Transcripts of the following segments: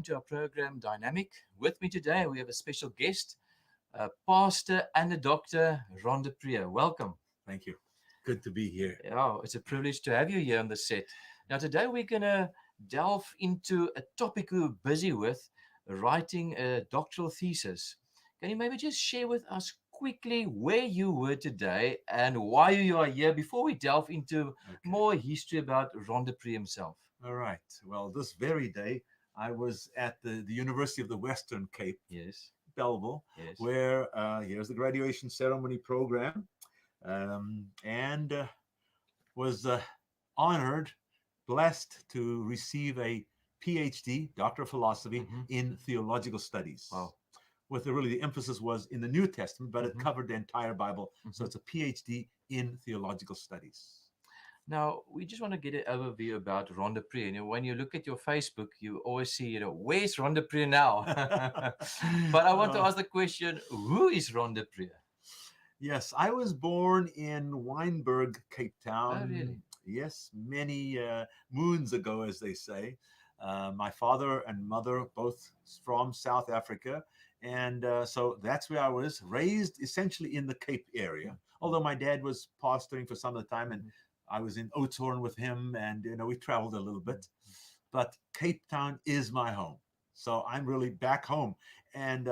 to our program Dynamic. With me today, we have a special guest, a pastor and a doctor, Ron de Prier. Welcome. Thank you. Good to be here. Oh, it's a privilege to have you here on the set. Now, today we're going to delve into a topic we were busy with, writing a doctoral thesis. Can you maybe just share with us quickly where you were today and why you are here before we delve into more history about Ron de Prier himself? All right. Well, this very day, I was at the University of the Western Cape, Yes. Belleville, Yes. where here's the graduation ceremony program, and was honored, blessed to receive a PhD, Doctor of Philosophy, in Theological Studies. Wow. With the emphasis was in the New Testament, but it covered the entire Bible. So it's a PhD in Theological Studies. Now, we just want to get an overview about Ron de Prier. When you look at your Facebook, you always see, where's Ron de Prier now? But I want to ask the question, who is Ron de Prier? Yes, I was born in Wynberg, Cape Town. Oh, really? Yes, many moons ago, as they say. My father and mother, both from South Africa. And so that's where I was raised, essentially in the Cape area. Although my dad was pastoring for some of the time, and I was in Oudtshoorn with him, and we traveled a little bit. But Cape Town is my home, so I'm really back home. And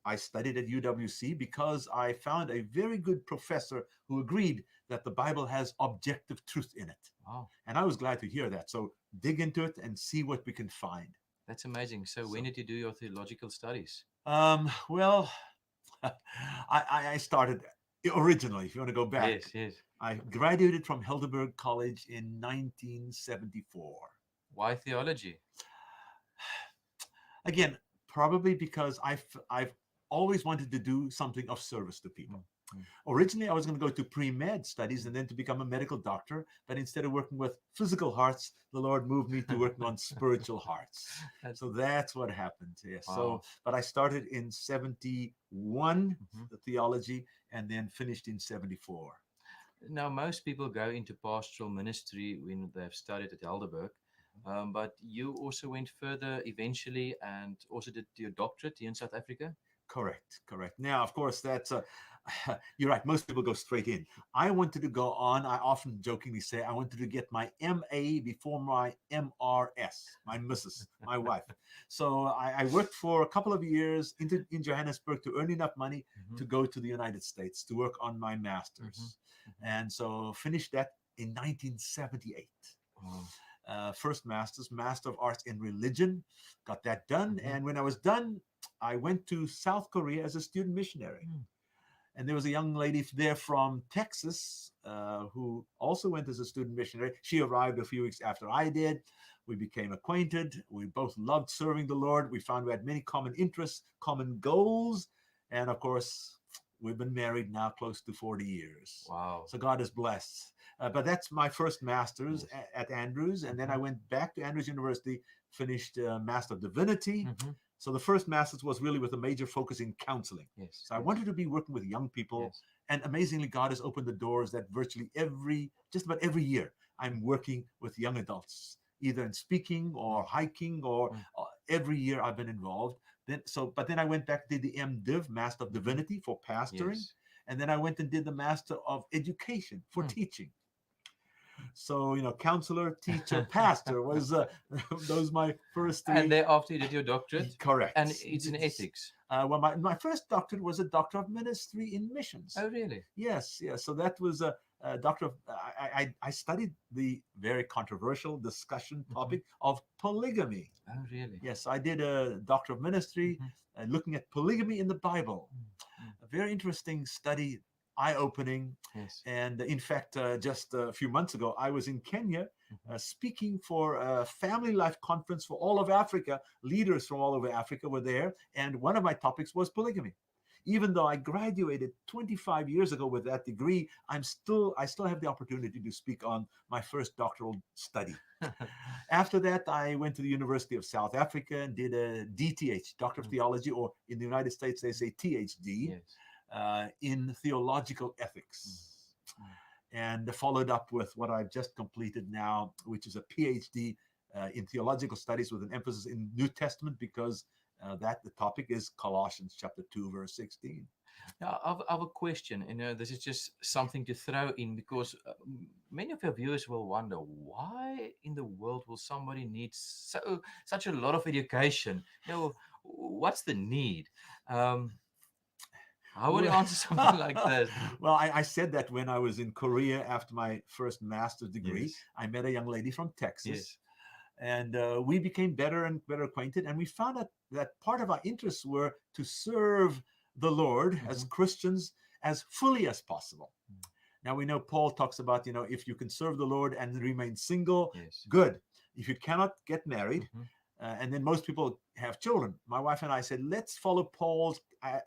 I studied at UWC because I found a very good professor who agreed that the Bible has objective truth in it. Wow. And I was glad to hear that. So dig into it and see what we can find. That's amazing. So when did you do your theological studies? Well, I started originally, if you want to go back. Yes. I graduated from Heidelberg College in 1974. Why theology? Again, probably because I've always wanted to do something of service to people. Originally, I was going to go to pre-med studies and then to become a medical doctor. But instead of working with physical hearts, the Lord moved me to working on spiritual hearts. So that's what happened. Yes. Wow. But I started in 71, the theology, and then finished in 74. Now, most people go into pastoral ministry when they've studied at Heidelberg. But you also went further eventually and also did your doctorate here in South Africa? Correct. Now, of course, that's you're right. Most people go straight in. I wanted to go on. I often jokingly say I wanted to get my MA before my MRS, my missus, my wife. So I worked for a couple of years in Johannesburg to earn enough money to go to the United States to work on my master's. And so finished that in 1978. First master's, Master of Arts in Religion, got that done. And when I was done, I went to South Korea as a student missionary. And there was a young lady there from Texas who also went as a student missionary. She arrived a few weeks after I did. We became acquainted. We both loved serving the Lord. We found we had many common interests, common goals. And of course, we've been married now close to 40 years. Wow. So God is blessed. But that's my first master's at Andrews. And then I went back to Andrews University, finished Master of Divinity. So the first master's was really with a major focus in counseling. So I wanted to be working with young people. And amazingly, God has opened the doors that virtually just about every year, I'm working with young adults, either in speaking or hiking, or every year I've been involved. But then I went back, did the MDiv, Master of Divinity, for pastoring. And then I went and did the Master of Education for teaching. So, counselor, teacher, pastor was those my first three. And thereafter you did your doctorate? Correct. And it's in ethics? Well, my first doctorate was a doctor of ministry in missions. Oh, really? Yes. So that was a doctor of, I studied the very controversial discussion topic of polygamy. Oh, really? Yes, I did a doctor of ministry looking at polygamy in the Bible. A very interesting study, eye-opening. And in fact, just a few months ago, I was in Kenya speaking for a family life conference for all of Africa. Leaders from all over Africa were there. And one of my topics was polygamy. Even though I graduated 25 years ago with that degree, I still have the opportunity to speak on my first doctoral study. After that, I went to the University of South Africa and did a DTH, Doctor of Theology, or in the United States, they say THD, in theological ethics. And followed up with what I've just completed now, which is a PhD in theological studies with an emphasis in New Testament because the topic is Colossians chapter 2, verse 16. Now, I have a question. This is just something to throw in because many of your viewers will wonder why in the world will somebody need such a lot of education? What's the need? How would you answer something like this? Well, I said that when I was in Korea after my first master's degree. Yes. I met a young lady from Texas. Yes. And we became better and better acquainted. And we found out that part of our interests were to serve the Lord as Christians as fully as possible. Now we know Paul talks about, if you can serve the Lord and remain single, Yes. good. If you cannot get married, and then most people have children. My wife and I said, let's follow Paul's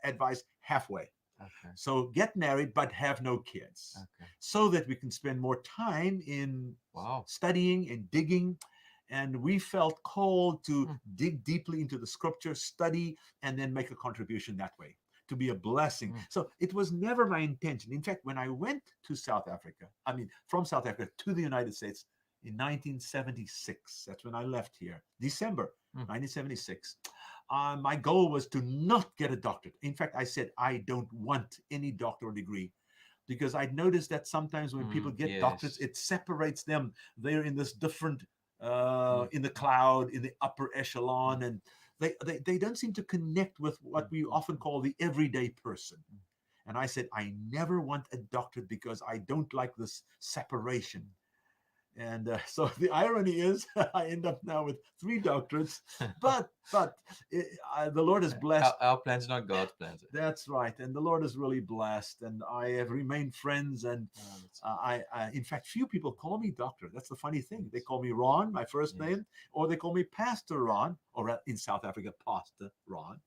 advice halfway. Okay. So get married, but have no kids, so that we can spend more time in studying and digging. And we felt called to dig deeply into the scripture, study, and then make a contribution that way, to be a blessing. So it was never my intention. In fact, when I went to South Africa, from South Africa to the United States in 1976, that's when I left here, December 1976, my goal was to not get a doctorate. In fact, I said, I don't want any doctoral degree, because I'd noticed that sometimes when people get doctorates, it separates them. They're in this different in the cloud, in the upper echelon, and they don't seem to connect with what we often call the everyday person. And I said, I never want a doctorate because I don't like this separation. And so the irony is I end up now with 3 doctorates, but the Lord has blessed. Our plans, not God's plans. That's right. And the Lord is really blessed. And I have remained friends. And in fact, few people call me doctor. That's the funny thing. They call me Ron, my first name, or they call me Pastor Ron, or in South Africa, Pastor Ron.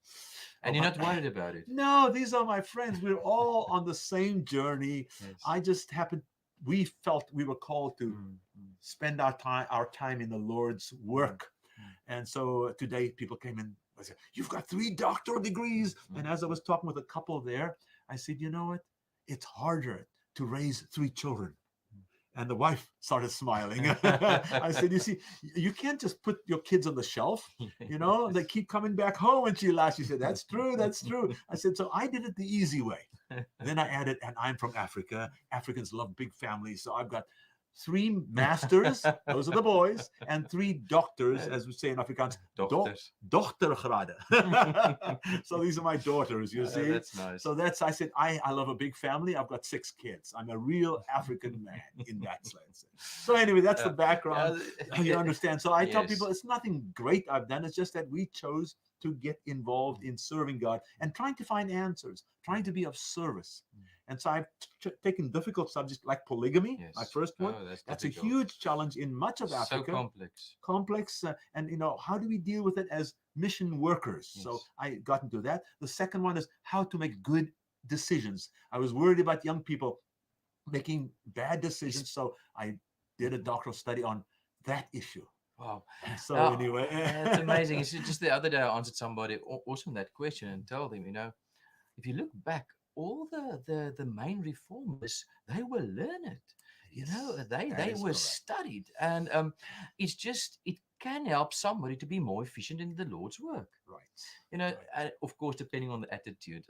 And you're not worried about it? No, these are my friends. We're all on the same journey. I just we felt we were called to spend our time in the Lord's work. And so today people came in and said, you've got 3 doctoral degrees. And as I was talking with a couple there, I said, you know what? It's harder to raise 3 children. And the wife started smiling. I said, you see, you can't just put your kids on the shelf. They keep coming back home. And she laughed. She said, that's true. That's true. I said, so I did it the easy way. Then I added, and I'm from Africa. Africans love big families. So I've got 3 masters, those are the boys, and 3 doctors, as we say in Afrikaans, dochtergrade. So these are my daughters, you see. That's nice. So I said, I love a big family. I've got 6 kids. I'm a real African man in that sense. So anyway, that's the background. You understand? So I tell people it's nothing great I've done. It's just that we chose to get involved in serving God and trying to find answers, trying to be of service. And so I've taken difficult subjects like polygamy, my first one. That's a huge challenge in much of Africa. So complex. And, how do we deal with it as mission workers? So I got into that. The second one is how to make good decisions. I was worried about young people making bad decisions. So I did a doctoral study on that issue. Wow. So anyway. It's amazing. It's just the other day I answered somebody also that question and told them, if you look back, all the main reformers, they were learned. They were studied. And it can help somebody to be more efficient in the Lord's work. Right. Of course, depending on the attitude.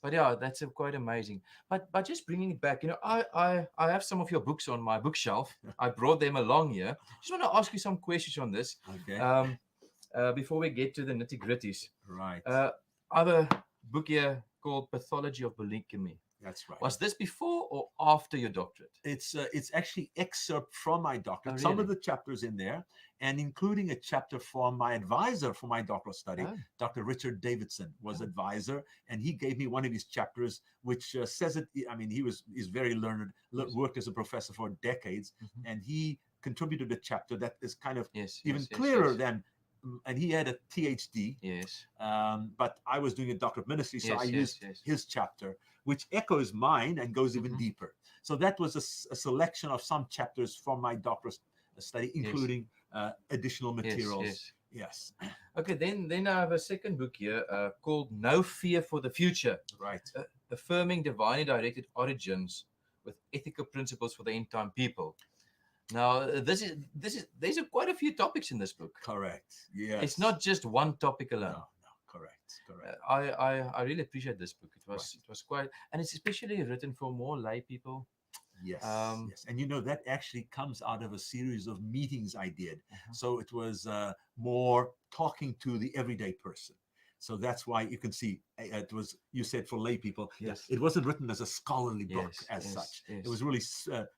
But that's quite amazing. But just bringing it back, I have some of your books on my bookshelf. I brought them along here. Just want to ask you some questions on this. Okay. Before we get to the nitty-gritties. Right. Other book here called Pathology of Polygamy. That's right. Was this before or after your doctorate? It's actually excerpt from my doctorate. Oh, really? Some of the chapters in there, and including a chapter from my advisor for my doctoral study, Dr. Richard Davidson was advisor, and he gave me one of his chapters, which says it. He's very learned, worked as a professor for decades, and he contributed a chapter that is kind of clearer than. And he had a PhD. Yes. But I was doing a doctor of ministry, so I used his chapter, which echoes mine and goes even deeper. So that was a selection of some chapters from my doctoral study, including additional materials. Yes. Okay, then I have a second book here called No Fear for the Future. Right. Affirming Divinely Directed Origins with Ethical Principles for the End Time People. Now, there's quite a few topics in this book. Correct. It's Yes. not just one topic No, alone. no, correct. Correct. I really appreciate this book. Right. It was quite, and it's especially written for more lay people. Yes, Um, yes. And you know, that actually comes out of a series of meetings I did. uh-huh. So it was more talking to the everyday person. So that's why you can see it was, you said, for lay people. Yeah, Yes. it wasn't written as a scholarly book Yes, as yes, such. It yes. was really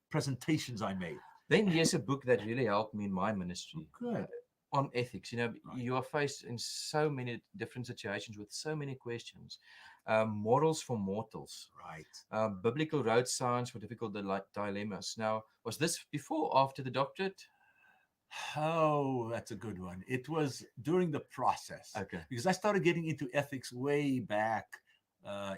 presentations I made. Then here's a book that really helped me in my Oh, ministry good. on ethics. You know, Right. you are faced in so many different situations with so many questions. Morals for mortals, Right. biblical road signs for difficult dilemmas. Now, was this before or after the doctorate? Oh, that's a good one. It was during the process Okay. because I started getting into ethics way back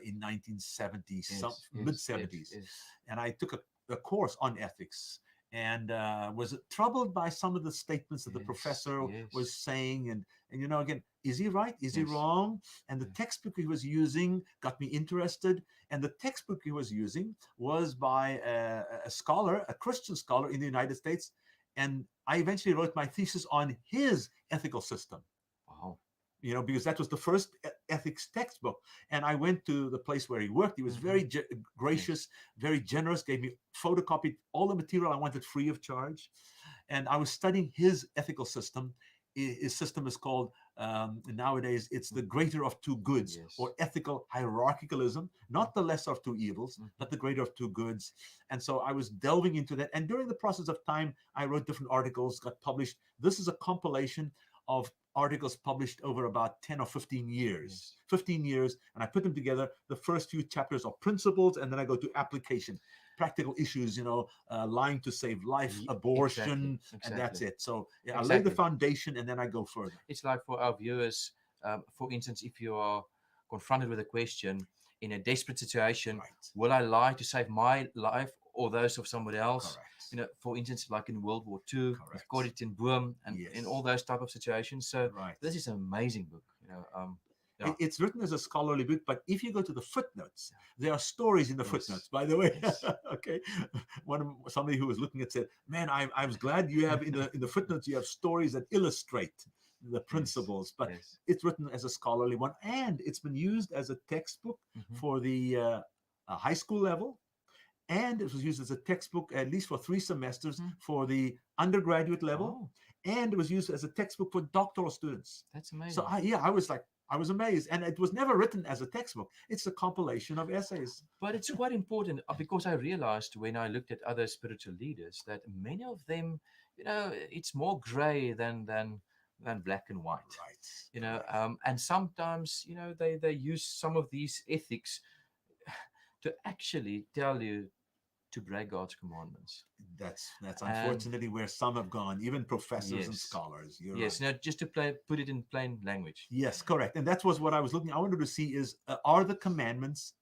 in 1970, some Yes, mid yes, yes, 70s, yes, and I took a course on ethics and was troubled by some of the statements that the yes, professor was yes, saying, and you know, again, is he right? Is he yes, wrong? And the yes. textbook he was using got me interested. And the textbook he was using was by a scholar, a Christian scholar in the United States, and I eventually wrote my thesis on his ethical system, Wow. you know, because that was the first ethics textbook. And I went to the place where he worked. He was very Yes. gracious, very generous, gave me photocopied all the material I wanted free of charge. And I was studying his ethical system. His system is called, nowadays, it's the greater of two goods, Yes. or ethical hierarchicalism, not the lesser of two evils, but the greater of two goods. And so I was delving into that. And during the process of time, I wrote different articles, got published. This is a compilation of articles published over about 10 or 15 years. Yes. 15 years, and I put them together. The first few chapters are principles, and then I go to application, practical issues, you know, lying to save life, Exactly. abortion, and that's Exactly. it. So yeah, I lay the Exactly. foundation, and then I go further. It's like for our viewers, for instance, if you are confronted with a question in a desperate situation, Right. will I lie to save my life or those of somebody else? Correct. You know, for instance, like in World War II, with Correct. Corrie ten Boom, and in Yes. all those type of situations. So Right. this is an amazing book. You know, yeah, It's written as a scholarly book, but if you go to the footnotes, there are stories in the yes, footnotes, by the way. yes, Okay. Somebody who was looking at said, man, I was glad you have in the footnotes, you have stories that illustrate the yes, principles, but yes. it's written as a scholarly one, and it's been used as a textbook Hmm. for the high school level, and it was used as a textbook at least for 3 semesters Hmm. for the undergraduate level, Oh, and it was used as a textbook for doctoral students. that's So amazing. I was amazed, and it was never written as a textbook. It's a compilation of essays. But it's quite important because I realized when I looked at other spiritual leaders that many of them, you know, it's more gray than black and white. Right. You know, Correct. and sometimes you know they use some of these ethics to actually tell you to break God's commandments. That's And unfortunately where some have gone, even professors and yes, scholars. You're yes, right. you know, just to put it in plain language. Yes, correct. And that was what I was looking. I wanted to see is are the commandments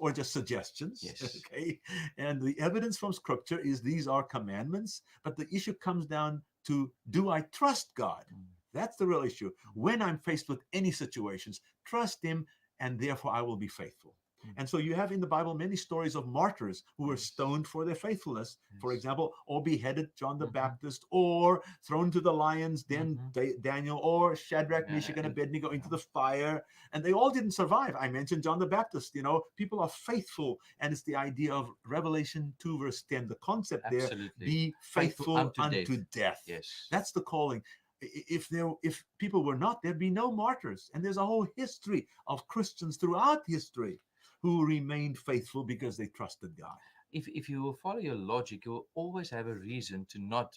or just suggestions? Yes. Okay, and the evidence from Scripture is these are commandments. But the issue comes down to, do I trust God? Mm, That's the real issue. When I'm faced with any situations, trust Him, and therefore I will be faithful. mm, And so you have in the Bible many stories of martyrs who were yes, stoned for their faithfulness, for yes. example, or beheaded, John the Hmm. Baptist, or thrown to the lions, then Hmm. Daniel, or Shadrach, Yeah, Meshach, and Abednego yeah, into the fire. And they all didn't survive. I mentioned John the Baptist. You know, people are faithful. And it's the idea of Revelation 2, verse 10, the concept there, absolutely. be Faithful faithful unto death. unto death. Yes. That's the calling. If people were not, there'd be no martyrs. And there's a whole history of Christians throughout history who remained faithful because they trusted God. If you will follow your logic, you will always have a reason to not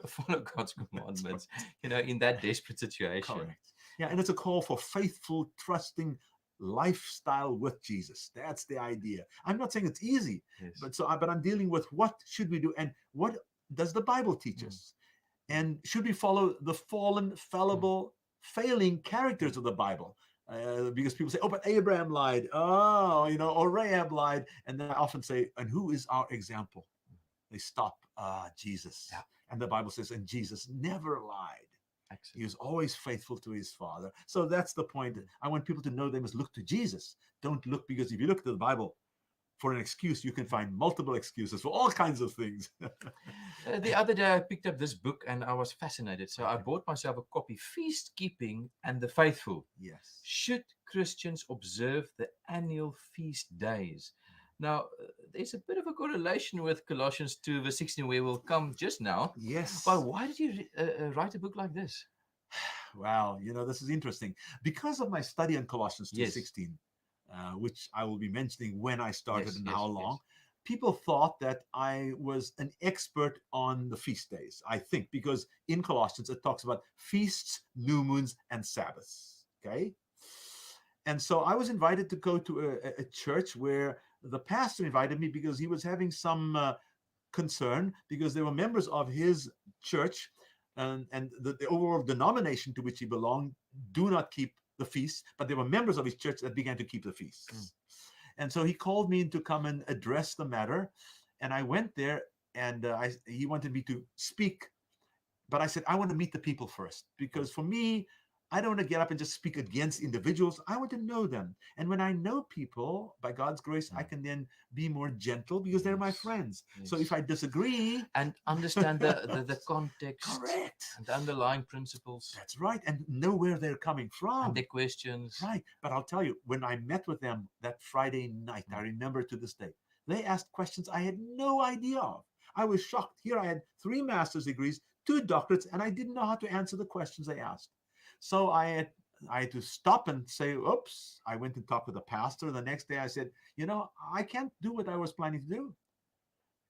follow God's That's right. commandments, you know, in that desperate situation. Correct. Yeah, and it's a call for faithful, trusting lifestyle with Jesus. That's the idea. I'm not saying it's easy, Yes. but I'm dealing with what should we do and what does the Bible teach Mm, us? And should we follow the fallen, mm, fallible, failing mm. characters of the Bible? Because people say, oh, but Abraham lied. Oh, you know, or Rahab lied. And then I often say, and who is our example? They stop, Jesus. Yeah, And the Bible says, and Jesus never lied. He excellent. was always faithful to his Father. So that's the point. Mm, I want people to know they must look to Jesus. Don't look, because if you look to the Bible, for an excuse, you can find multiple excuses for all kinds of things. The other day, I picked up this book and I was fascinated. So I bought myself a copy, Feast Keeping and the Faithful. Yes. Should Christians observe the annual feast days? Now, there's a bit of a correlation with Colossians 2, verse 16, where we'll come just now. Yes. But why did you write a book like this? Wow, this is interesting. Because of my study in Colossians Yes. 2:16, which I will be mentioning when I started Yes, and yes, how yes. long, people thought that I was an expert on the feast days, I think, because in Colossians it talks about feasts, new moons, and Sabbaths. Okay? And so I was invited to go to a church where the pastor invited me because he was having some concern because there were members of his church and the overall denomination to which he belonged do not keep the feasts, but there were members of his church that began to keep the feasts. And so he called me in to come and address the matter. And I went there and he wanted me to speak. But I said, I want to meet the people first, because for me, I don't want to get up and just speak against individuals. I want to know them. And when I know people, by God's grace, I can then be more gentle because they're my friends. So if I disagree... And understand the context. Correct. And the underlying principles. That's right. And know where they're coming from. And their questions. Right. But I'll tell you, when I met with them that Friday night, I remember to this day, they asked questions I had no idea of. I was shocked. Here I had 3 master's degrees, 2 doctorates, and I didn't know how to answer the questions they asked. So I had to stop and say, oops. I went and talked with the pastor. The next day I said, I can't do what I was planning to do.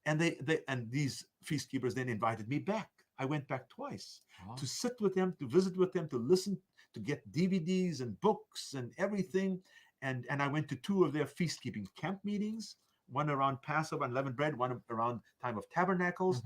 And these feast keepers then invited me back. I went back twice to sit with them, to visit with them, to listen, to get DVDs and books and everything. And I went to 2 of their feast-keeping camp meetings, one around Passover and leavened bread, one around time of tabernacles.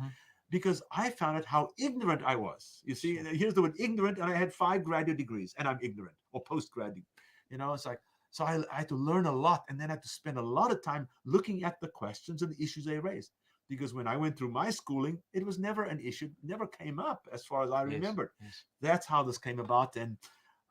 Because I found out how ignorant I was. You see, here's the word ignorant, and I had 5 graduate degrees, and I'm ignorant, or postgraduate. It's like, so I had to learn a lot, and then I had to spend a lot of time looking at the questions and the issues they raised. Because when I went through my schooling, it was never an issue, never came up as far as I remembered. Yes. That's how this came about. And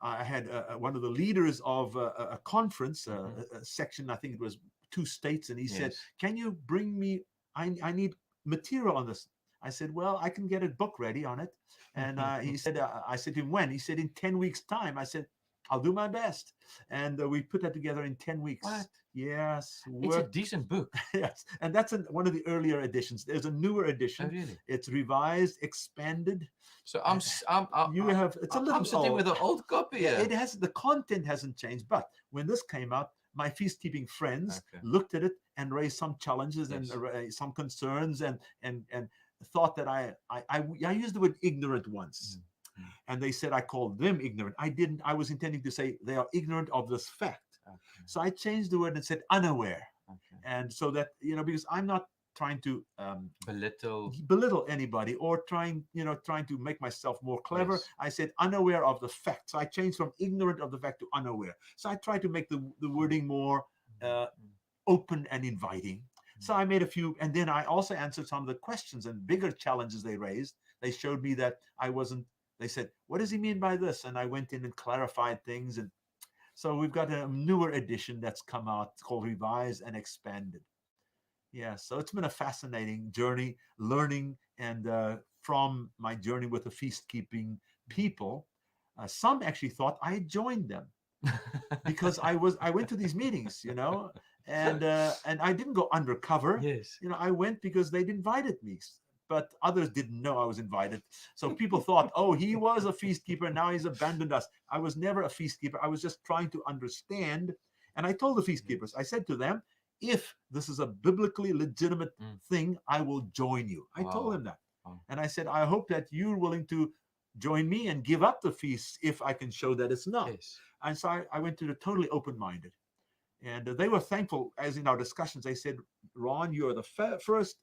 I had one of the leaders of a conference, a section, I think it was 2 states, and he said, can you bring me, I need material on this. I said, well, I can get a book ready on it. And he said, I said to him, when? He said, in 10 weeks' time. I said, I'll do my best. And we put that together in 10 weeks. What? Yes. It's a decent book. Yes. And that's one of the earlier editions. There's a newer edition. Oh, really? It's revised, expanded. So it's a little I'm sitting old. with an old copy. Yeah, the content hasn't changed. But when this came out, my feast-keeping friends looked at it and raised some challenges and some concerns and thought that I used the word ignorant once. And they said I called them ignorant. I didn't. I was intending to say they are ignorant of this fact. So I changed the word and said unaware. And so that, because I'm not trying to belittle anybody or trying to make myself more clever. I said unaware of the fact. So I changed from ignorant of the fact to unaware. So I tried to make the wording more open and inviting. So I made a few, and then I also answered some of the questions and bigger challenges they raised. They showed me that I wasn't, they said, what does he mean by this? And I went in and clarified things. And so we've got a newer edition that's come out called Revised and Expanded. Yeah, so it's been a fascinating journey, learning, and from my journey with the feast-keeping people, some actually thought I had joined them because I went to these meetings, and I didn't go undercover. Yes. I went because they'd invited me, but others didn't know I was invited. So people thought, oh, he was a feast keeper, now he's abandoned us. I was never a feast keeper. I was just trying to understand. And I told the feast keepers, I said to them, if this is a biblically legitimate thing, I will join you. I told them that. And I said, I hope that you're willing to join me and give up the feast if I can show that it's not. Yes. And so I went to the totally open-minded. And they were thankful, as in our discussions. They said, Ron, you're the first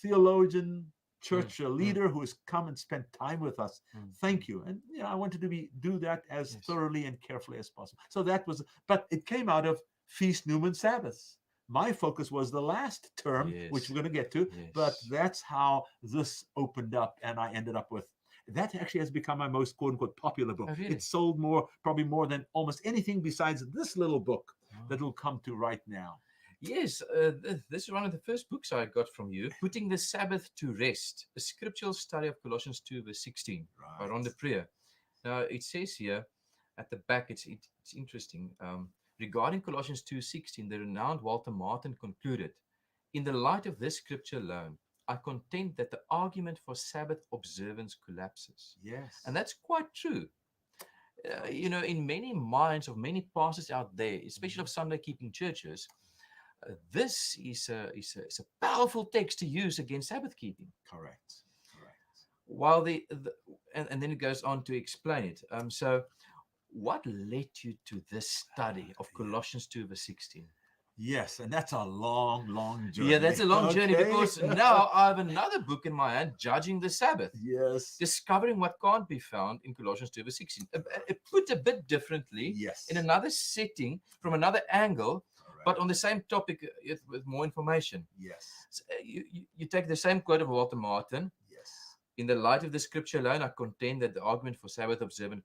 theologian, church leader who has come and spent time with us. Thank you. And I wanted to do that as thoroughly and carefully as possible. So that was, but it came out of Feast, New Moon, Sabbaths. My focus was the last term, which we're going to get to, but that's how this opened up, and I ended up with, that actually has become my most quote-unquote popular book. Oh, really? It sold probably more than almost anything besides this little book that will come to right now. Yes, this is one of the first books I got from you, Putting the Sabbath to Rest, a scriptural study of Colossians 2, verse 16, by Right. Ron de Prier. Now, it says here at the back, it's interesting. Regarding Colossians 2:16, the renowned Walter Martin concluded, in the light of this scripture alone, I contend that the argument for Sabbath observance collapses. Yes. And that's quite true. In many minds of many pastors out there, especially of Sunday keeping churches, this is a powerful text to use against Sabbath keeping. Correct. Correct. While and then it goes on to explain it. So, what led you to this study of Yeah. Colossians 2 verse 16? Yes, and that's a long, long journey. Yeah, that's a long journey, Okay. because now I have another book in my hand, Judging the Sabbath, Yes. discovering what can't be found in Colossians 2 verse 16. Put a bit differently, Yes. in another setting, from another angle, Correct. but on the same topic, with more information. Yes. So, you take the same quote of Walter Martin. Yes. In the light of the scripture alone, I contend that the argument for Sabbath observance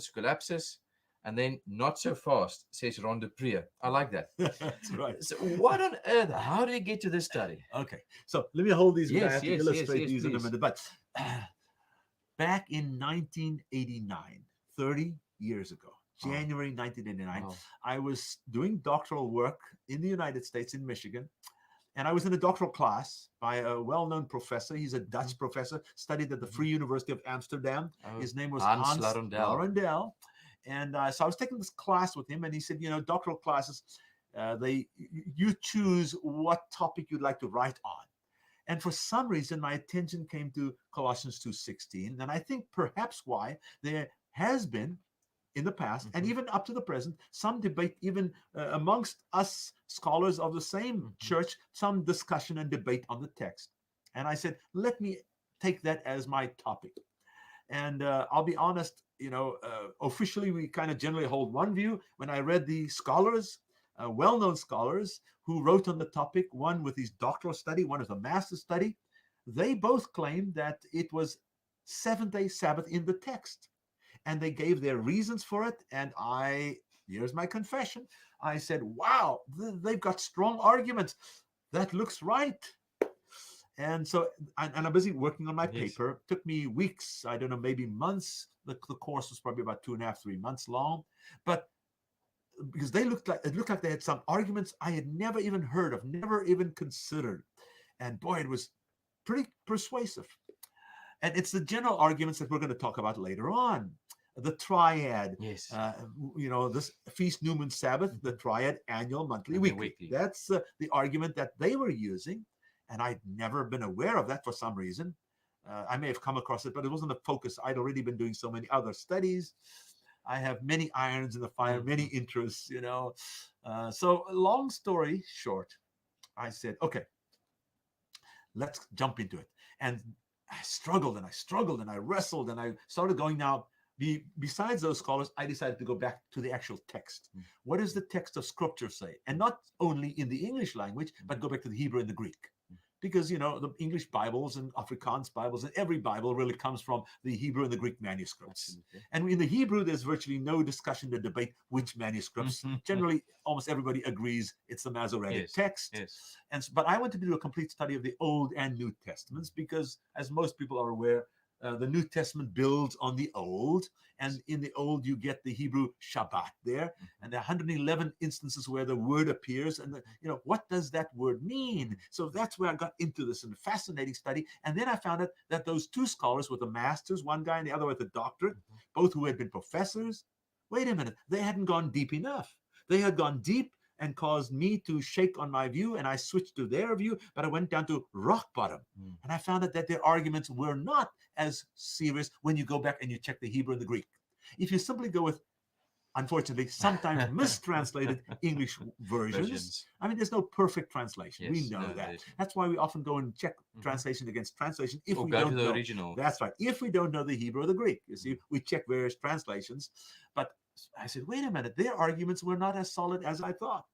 collapses, and then not so fast, says Ron de Prier. I like that. That's right. So what on earth? How did you get to this study? Okay, so let me hold these. I Yes, have to yes, illustrate yes, these in a please. minute. But back in 1989, 30 years ago, Wow. January 1989, Wow. I was doing doctoral work in the United States, in Michigan. And I was in a doctoral class by a well-known professor. He's a Dutch professor, studied at the Free University of Amsterdam. Oh, His name was Hans Hans Larendel. Larendel. And so I was taking this class with him, and he said, doctoral classes, you choose what topic you'd like to write on. And for some reason, my attention came to Colossians 2:16. And I think perhaps why there has been, in the past, and even up to the present, some debate, even amongst us scholars of the same church, some discussion and debate on the text. And I said, let me take that as my topic. And I'll be honest, officially we kind of generally hold one view. When I read the scholars, well-known scholars who wrote on the topic, one with his doctoral study, one with a master's study, they both claimed that it was seventh-day Sabbath in the text. And they gave their reasons for it. And here's my confession. I said, wow, they've got strong arguments. That looks right. And so, I'm busy working on my paper. It took me weeks, I don't know, maybe months. The course was probably about 2.5, 3 months long. But because it looked like they had some arguments I had never even heard of, never even considered. And boy, it was pretty persuasive. And it's the general arguments that we're going to talk about later on. The triad, yes, this feast, new moon, Sabbath, the triad, annual, monthly, weekly. That's the argument that they were using. And I'd never been aware of that for some reason. I may have come across it, but it wasn't a focus. I'd already been doing so many other studies. I have many irons in the fire, many interests, So long story short, I said, okay, let's jump into it. And I struggled and I wrestled and I started going now. Besides those scholars, I decided to go back to the actual text. What does the text of Scripture say? And not only in the English language, but go back to the Hebrew and the Greek. Because, the English Bibles and Afrikaans Bibles and every Bible really comes from the Hebrew and the Greek manuscripts. Absolutely. And in the Hebrew, there's virtually no discussion to debate which manuscripts. Generally, almost everybody agrees it's the Masoretic text. Yes. But I wanted to do a complete study of the Old and New Testaments because, as most people are aware, the New Testament builds on the Old, and in the Old you get the Hebrew Shabbat there, and there are 111 instances where the word appears, and what does that word mean? So that's where I got into this in a fascinating study, and then I found out that those two scholars with a master's, one guy and the other with a doctorate, both who had been professors, wait a minute, they hadn't gone deep enough. They had gone deep and caused me to shake on my view, and I switched to their view, but I went down to rock bottom. And I found out that their arguments were not as serious when you go back and you check the Hebrew and the Greek. If you simply go with, unfortunately, sometimes mistranslated English versions, I mean, there's no perfect translation. We know that. That's why we often go and check translation against translation if we don't know the original. That's right. If we don't know the Hebrew or the Greek, you see, we check various translations, but I said, wait a minute, their arguments were not as solid as I thought.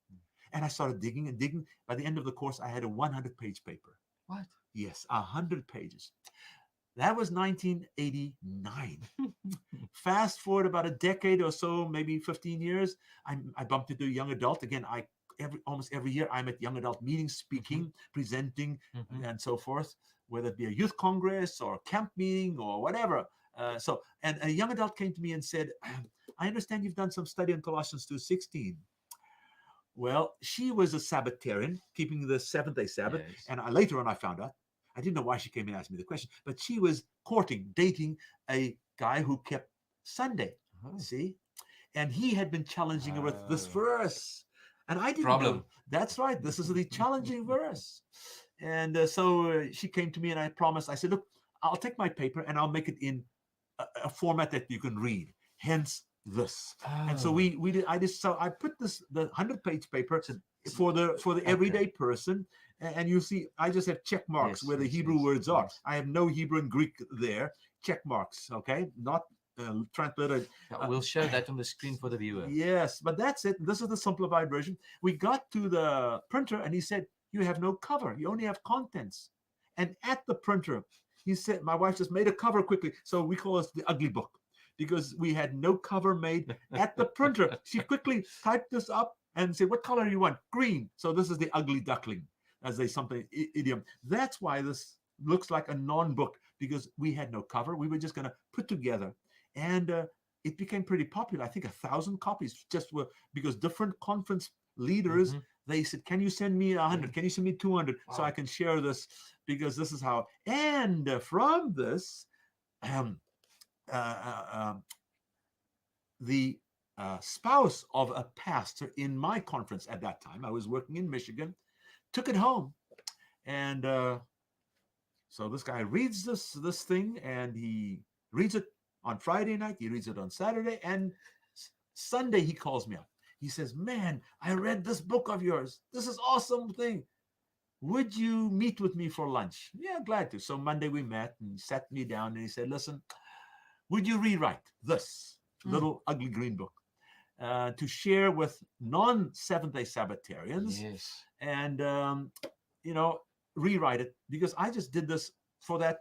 And I started digging and digging. By the end of the course, I had a 100-page paper. What? Yes, 100 pages. That was 1989. Fast forward about a decade or so, maybe 15 years, I bumped into a young adult. Again, I almost every year I'm at young adult meetings speaking, presenting, and so forth, whether it be a youth congress or camp meeting or whatever. And a young adult came to me and said, I understand you've done some study on Colossians 2:16. Well, she was a Sabbatarian, keeping the seventh-day Sabbath. Yes. And later on I found out, I didn't know why she came and asked me the question, but she was dating a guy who kept Sunday. Oh. See? And he had been challenging her with this verse. And I didn't Problem. know. That's right. This is the challenging verse. And so she came to me and I promised, I said, look, I'll take my paper and I'll make it in a format that you can read. Hence this. And so I put the 100-page paper for the everyday person. And you see, I just have check marks where the Hebrew words are. I have no Hebrew and Greek there. Check marks, okay? Not translated. We'll show that on the screen for the viewer. Yes, but that's it. This is the simplified version. We got to the printer and he said, you have no cover. You only have contents. And at the printer, he said, my wife just made a cover quickly. So we call this the ugly book because we had no cover made at the printer. She quickly typed this up and said, what color do you want? Green. So this is the ugly duckling, as they something idiom. That's why this looks like a non-book, because we had no cover. We were just going to put together. And it became pretty popular. I think 1,000 copies just were, because different conference leaders, they said, can you send me 100? Can you send me 200? Wow. So I can share this, because this is how. And from this, the spouse of a pastor in my conference at that time, I was working in Michigan, took it home. And so this guy reads this thing, and he reads it on Friday night, he reads it on Saturday, and Sunday he calls me up. He says, man, I read this book of yours. This is awesome thing. Would you meet with me for lunch? Yeah, glad to. So Monday we met, and he sat me down and he said, listen, would you rewrite this little ugly green book to share with non-Seventh-day Sabbatarians? Yes. And, rewrite it, because I just did this for that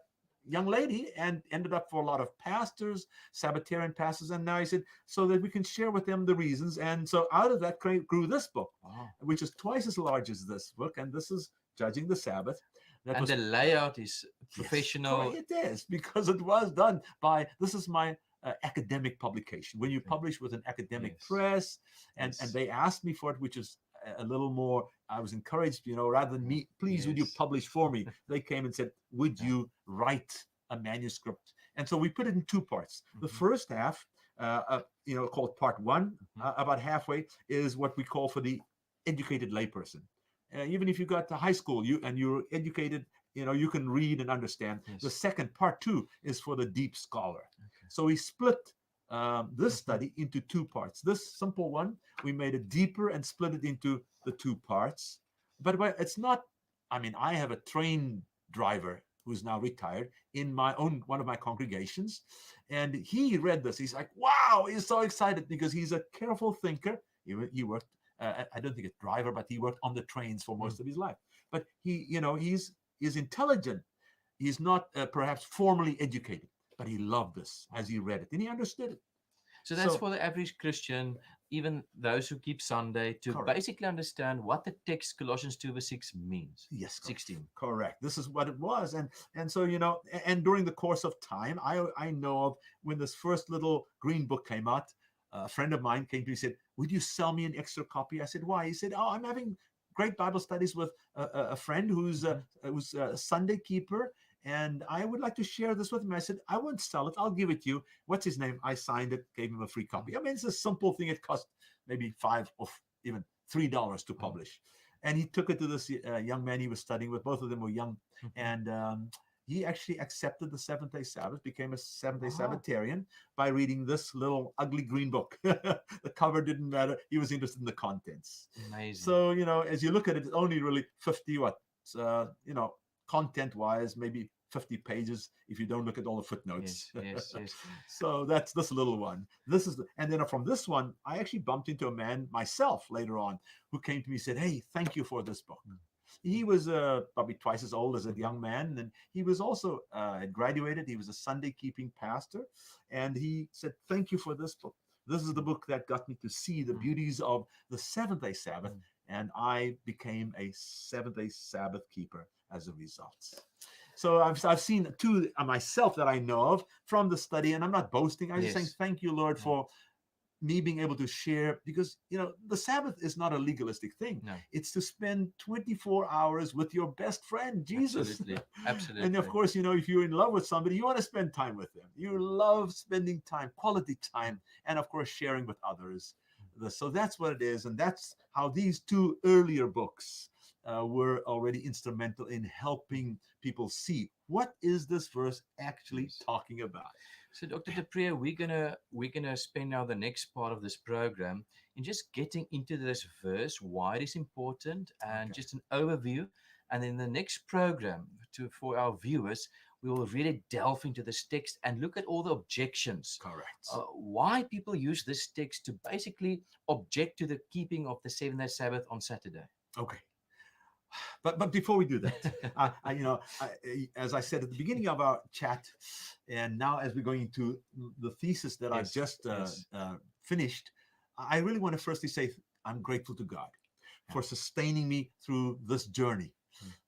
young lady and ended up for a lot of pastors, Sabbatarian pastors. And now he said, so that we can share with them the reasons. And so out of that grew this book, which is twice as large as this book. And this is Judging the Sabbath. The layout is professional. Yes, it is, because it was done by, this is my academic publication. When you publish with an academic press, and they asked me for it, which is a little more, I was encouraged, rather than me, please, would you publish for me? They came and said, would you write a manuscript? And so we put it in two parts. The first half, called part one, about halfway, is what we call for the educated layperson. Even if you got to high school, you're educated, you can read and understand. The second, part two, is for the deep scholar. So we split this study into two parts. This simple one, we made it deeper and split it into the two parts. But it's not, I have a train driver who's now retired in one of my congregations. And he read this. He's like, wow, he's so excited, because he's a careful thinker. He worked, I don't think a driver, but he worked on the trains for most of his life. But he's intelligent. He's not perhaps formally educated, but he loved this as he read it, and he understood it. So that's for the average Christian, even those who keep Sunday, to basically understand what the text Colossians 2:6 means. Yes, 16. Correct. This is what it was. And so, and during the course of time, I know of when this first little green book came out, a friend of mine came to me and said, would you sell me an extra copy? I said, why? He said, I'm having great Bible studies with a friend who's a Sunday keeper, and I would like to share this with him. I said, I won't sell it. I'll give it to you. What's his name? I signed it, gave him a free copy. It's a simple thing. It cost maybe $5 or even $3 to publish. And he took it to this young man he was studying with. Both of them were young. And he actually accepted the Seventh-day Sabbath, became a Seventh-day Sabbatarian by reading this little ugly green book. The cover didn't matter. He was interested in the contents. Amazing. So, as you look at it, it's only really 50 content-wise, maybe 50 pages if you don't look at all the footnotes. Yes. So that's this little one. And then from this one, I actually bumped into a man myself later on who came to me and said, hey, thank you for this book. He was probably twice as old as a young man, and he was also had graduated. He was a Sunday-keeping pastor, and he said, thank you for this book. This is the book that got me to see the beauties of the Seventh-day Sabbath and I became a Seventh-day Sabbath keeper as a result. So I've seen two myself that I know of from the study, and I'm not boasting. I'm just saying Yes. thank you, Lord, Yeah. for me being able to share, because the Sabbath is not a legalistic thing. No. It's to spend 24 hours with your best friend, Jesus. Absolutely. And Absolutely. of course, if you're in love with somebody, you want to spend time with them. You love spending time, quality time, and of course sharing with others. So that's what it is, and that's how these two earlier books were already instrumental in helping people see what is this verse actually Yes. talking about. So, Dr. Depree, we're gonna spend now the next part of this program in just getting into this verse, why it is important, and Okay. just an overview. And in the next program, for our viewers, we will really delve into this text and look at all the objections. Correct. Why people use this text to basically object to the keeping of the 7-day Sabbath on Saturday. Okay. But before we do that, as I said at the beginning of our chat, and now as we're going into the thesis that I've Yes, just yes. finished, I really want to firstly say I'm grateful to God for sustaining me through this journey.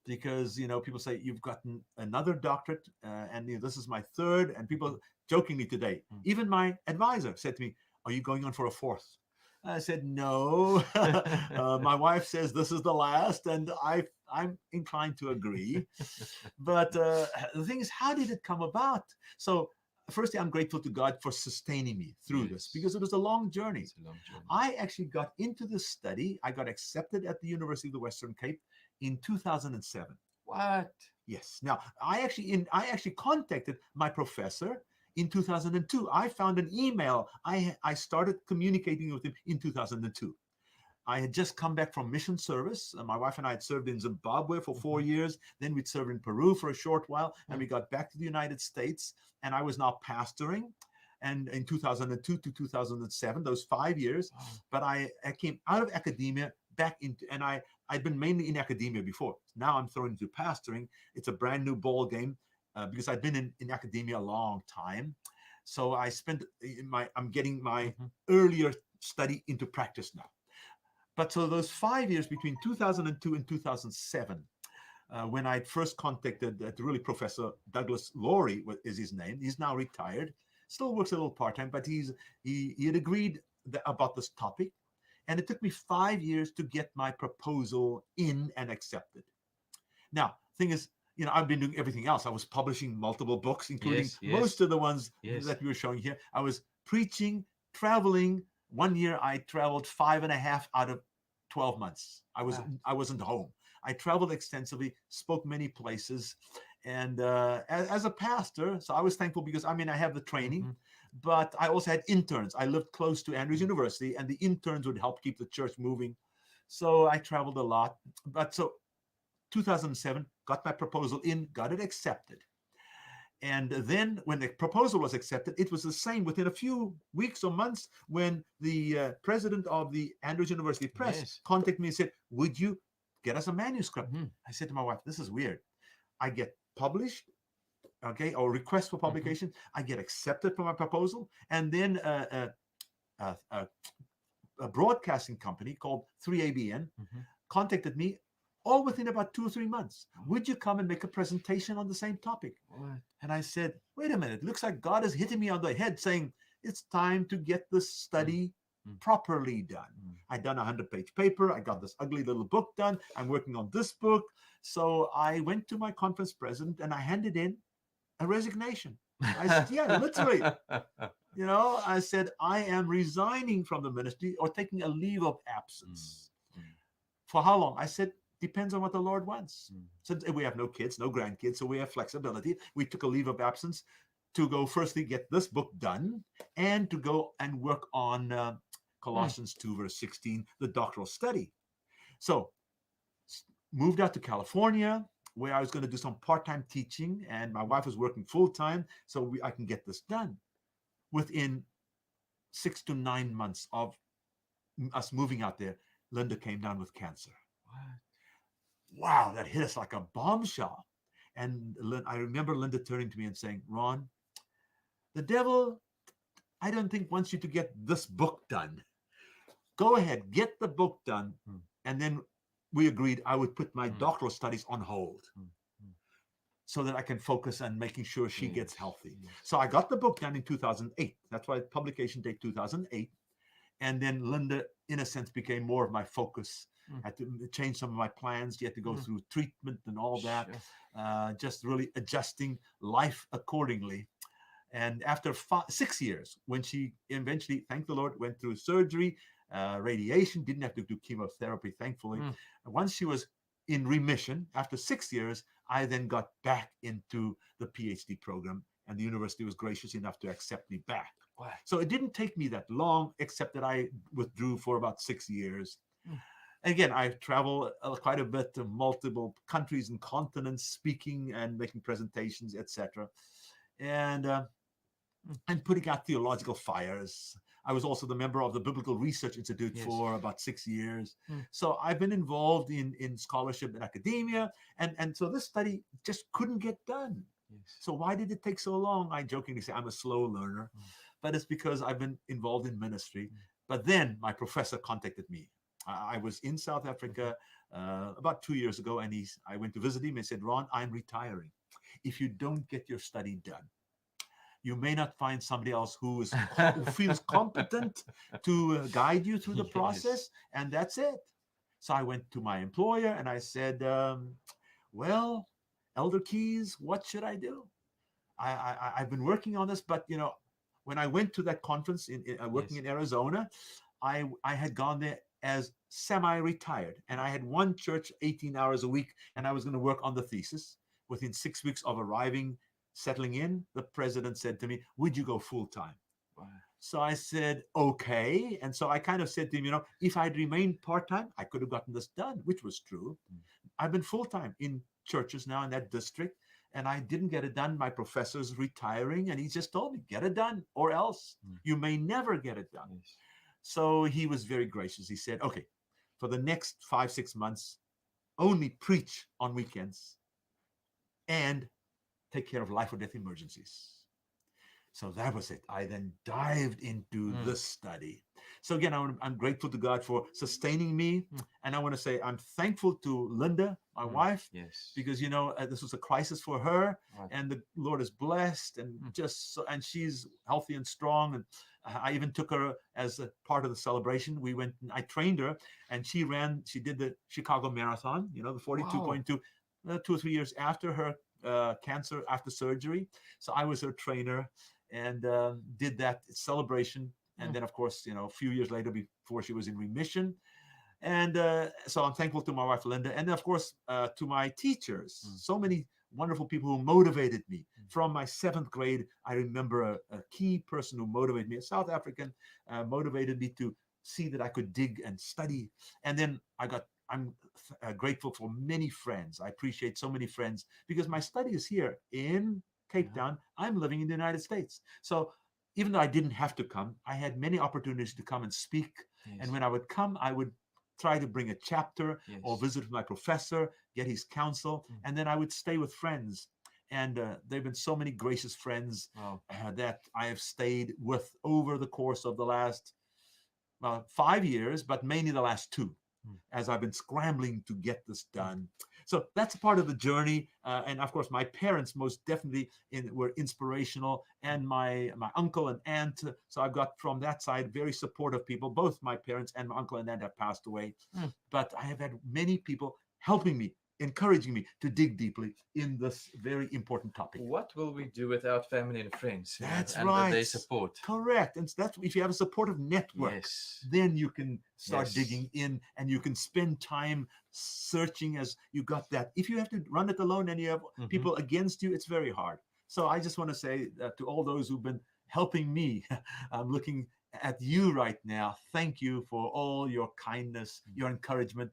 Because people say you've gotten another doctorate, and this is my third, and people jokingly today, even my advisor said to me, "Are you going on for a fourth?" I said, "No." My wife says this is the last, and I'm inclined to agree. But the thing is, how did it come about? So, firstly, I'm grateful to God for sustaining me through this, because it was a long journey. It's a long journey. I actually got into this study. I got accepted at the University of the Western Cape in 2007. What? Yes. Now, I actually contacted my professor in 2002. I found an email. I started communicating with him in 2002. I had just come back from mission service. My wife and I had served in Zimbabwe for 4 years. Then we'd served in Peru for a short while, and we got back to the United States, and I was now pastoring. And in 2002 to 2007, those 5 years, but I came out of academia back into, and I'd been mainly in academia before. Now I'm thrown into pastoring. It's a brand new ball game because I've been in academia a long time. So I'm getting my earlier study into practice now. But so those 5 years between 2002 and 2007, when I first contacted really Professor Douglas Laurie is his name. He's now retired, still works a little part-time, but he had agreed about this topic. And it took me 5 years to get my proposal in and accepted. Now, thing is, I've been doing everything else. I was publishing multiple books, including most of the ones that we were showing here. I was preaching, traveling. 1 year I traveled 5.5 out of 12 months. I wasn't home. I traveled extensively, spoke many places, and as a pastor, so I was thankful because I have the training, but I also had interns. I lived close to Andrews University, and the interns would help keep the church moving. So I traveled a lot. But so 2007, got my proposal in, got it accepted. And then when the proposal was accepted, it was the same within a few weeks or months when the president of the Andrews University Press contacted me and said, "Would you get us a manuscript?" I said to my wife, "This is weird. I get published, okay, or request for publication. I get accepted for my proposal. And then a broadcasting company called 3ABN contacted me all within about 2 or 3 months. Would you come and make a presentation on the same topic?" And I said, "Wait a minute. It looks like God is hitting me on the head saying, it's time to get this study properly done." I'd done a 100-page paper. I got this ugly little book done. I'm working on this book. So I went to my conference president and I handed in a resignation. I said, yeah, literally. I said, I am resigning from the ministry or taking a leave of absence. For how long? I said, depends on what the Lord wants. So we have no kids, no grandkids, so we have flexibility. We took a leave of absence to go firstly get this book done and to go and work on Colossians 2, verse 16, the doctoral study. So moved out to California, where I was going to do some part-time teaching, and my wife was working full-time, so I can get this done. Within 6 to 9 months of us moving out there, Linda came down with cancer. Wow, that hit us like a bombshell. And I remember Linda turning to me and saying, "Ron, the devil, I don't think wants you to get this book done. Go ahead, get the book done, And then we agreed I would put my Mm. doctoral studies on hold Mm. Mm. so that I can focus on making sure she gets Yes. healthy. Yes. So I got the book done in 2008. That's why publication date 2008. And then Linda, in a sense, became more of my focus. Mm. Had to change some of my plans. You had to go Mm. through treatment and all that, Sure. just really adjusting life accordingly. And after 6 years, when she eventually, thank the Lord, went through surgery, radiation, didn't have to do chemotherapy, thankfully. Mm. Once she was in remission, after 6 years, I then got back into the PhD program, and the university was gracious enough to accept me back. Wow. So it didn't take me that long, except that I withdrew for about 6 years. Mm. Again, I travel quite a bit to multiple countries and continents, speaking and making presentations, etc. And Mm. and putting out theological fires. I was also the member of the Biblical Research Institute Yes. for about 6 years. Mm. So I've been involved in scholarship and academia. And so this study just couldn't get done. Yes. So why did it take so long? I jokingly say I'm a slow learner, but it's because I've been involved in ministry. But then my professor contacted me. I was in South Africa about 2 years ago, and I went to visit him and said, Ron, I'm retiring. If you don't get your study done, you may not find somebody else who feels competent to guide you through the process, Yes. and that's it. So I went to my employer and I said, well, Elder Keys, what should I do? I've been working on this, but when I went to that conference working Yes. in Arizona, I had gone there as semi-retired, and I had one church 18 hours a week, and I was going to work on the thesis. Within 6 weeks of arriving, settling in, the president said to me, would you go full-time? Wow. So I said, okay. And so I kind of said to him, if I'd remained part-time, I could have gotten this done, which was true. I've been full-time in churches now in that district, and I didn't get it done. My professor's retiring, and he just told me, get it done, or else you may never get it done. Yes. So he was very gracious. He said, okay, for the next 5-6 months, only preach on weekends and take care of life or death emergencies. So that was it. I then dived into this study. So again, I'm grateful to God for sustaining me. And I want to say I'm thankful to Linda, my wife, Yes. because, this was a crisis for her. Right. And the Lord is blessed, and and she's healthy and strong. And I even took her as a part of the celebration. We went, I trained her, and she did the Chicago Marathon, the 42.2, 2 or 3 years after her cancer, after surgery. So I was her trainer, and did that celebration. And then, of course, a few years later, before she was in remission. And so I'm thankful to my wife, Linda. And then, of course, to my teachers, so many wonderful people who motivated me. From my 7th grade, I remember a key person who motivated me, a South African, motivated me to see that I could dig and study. And then I'm grateful for many friends. I appreciate so many friends, because my study is here in Cape Town. I'm living in the United States. So even though I didn't have to come, I had many opportunities to come and speak. Yes. And when I would come, I would try to bring a chapter or visit with my professor, get his counsel, and then I would stay with friends. And there have been so many gracious friends that I have stayed with over the course of the last 5 years, but mainly the last 2, as I've been scrambling to get this done. So that's a part of the journey. And of course, my parents most definitely were inspirational, and my uncle and aunt. So I've got from that side very supportive people. Both my parents and my uncle and aunt have passed away. But I have had many people helping me, encouraging me to dig deeply in this very important topic. What will we do without family and friends? That's and right. their support. Correct. And that's if you have a supportive network, then you can start digging in, and you can spend time searching as you got that. If you have to run it alone and you have people against you, it's very hard. So I just want to say to all those who've been helping me, I'm looking at you right now. Thank you for all your kindness, your encouragement